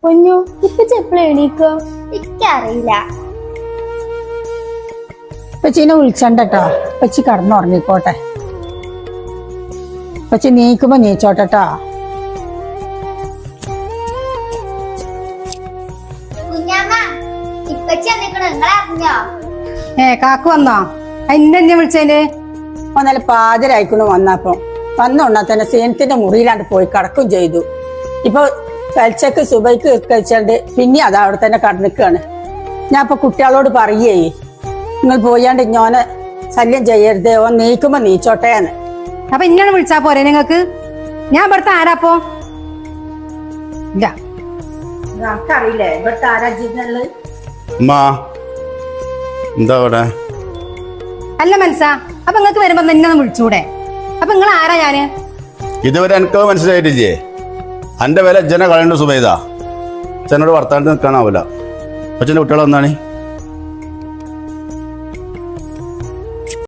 പൊന്നു ഇപ്പച്ചി എപ്പോഴും എണീക്കോ? എനിക്കറിയില്ല. ഇപ്പച്ചീനെ വിളിച്ചണ്ടട്ടോ. ഇപ്പച്ചി കടന്നുറങ്ങിക്കോട്ടെ. ഇപ്പച്ചി നീക്കുമ്പോ നീച്ചോട്ടെട്ടോ. കുഞ്ഞാമ്മ ഇപ്പച്ചി വന്നിക്കണോ? നിങ്ങളറിഞ്ഞോ? കാക്കു വന്നോ? എന്നെ വിളിച്ചേന് ഒന്നല്ല പാതിരായിക്കണു വന്നപ്പോ. വന്നോണ്ടാ തന്നെ സേനത്തിന്റെ മുറിയിലാണ്ട് പോയി കിടക്കും ചെയ്തു. ഇപ്പൊ കഴിച്ചക്ക് സുബൈക്ക് കഴിച്ചണ്ട് പിന്നെ അത് അവിടെ തന്നെ കടന്നിക്കാണ്. ഞാൻ ഇപ്പൊ കുട്ടികളോട് പറയേ നിങ്ങൾ പോയാണ്ട് ഇഞ്ഞോനെ ശല്യം ചെയ്യരുത്, ഓൻ നീക്കുമ്പോ നീച്ചോട്ടേന്ന്. അപ്പൊ ഇന്നാണ് വിളിച്ചാ പോരെ നിങ്ങക്ക്? ഞാൻ ഇവിടുത്തെ ആരാപ്പോ? ഇല്ല നമുക്കറിയില്ലേ ഇവിടുത്തെ ആരാജ്യങ്ങള്. എന്താ അവിടെ? അല്ല മനസ്സാ, അപ്പൊ നിങ്ങക്ക് വരുമ്പോ എന്നെ ഒന്ന് വിളിച്ചൂടെ? അപ്പൊ നിങ്ങൾ ആരാ? ഞാന് ഇതുവരെ എനിക്ക് മനസ്സിലായിട്ടില്ലേ? എന്റെ വില ജന കളയണ്ട സുബൈദ. അച്ഛനോട് വർത്താനത്ത് നിൽക്കാനാവില്ല. അച്ഛൻ്റെ കുട്ടികൾ വന്നാണ്.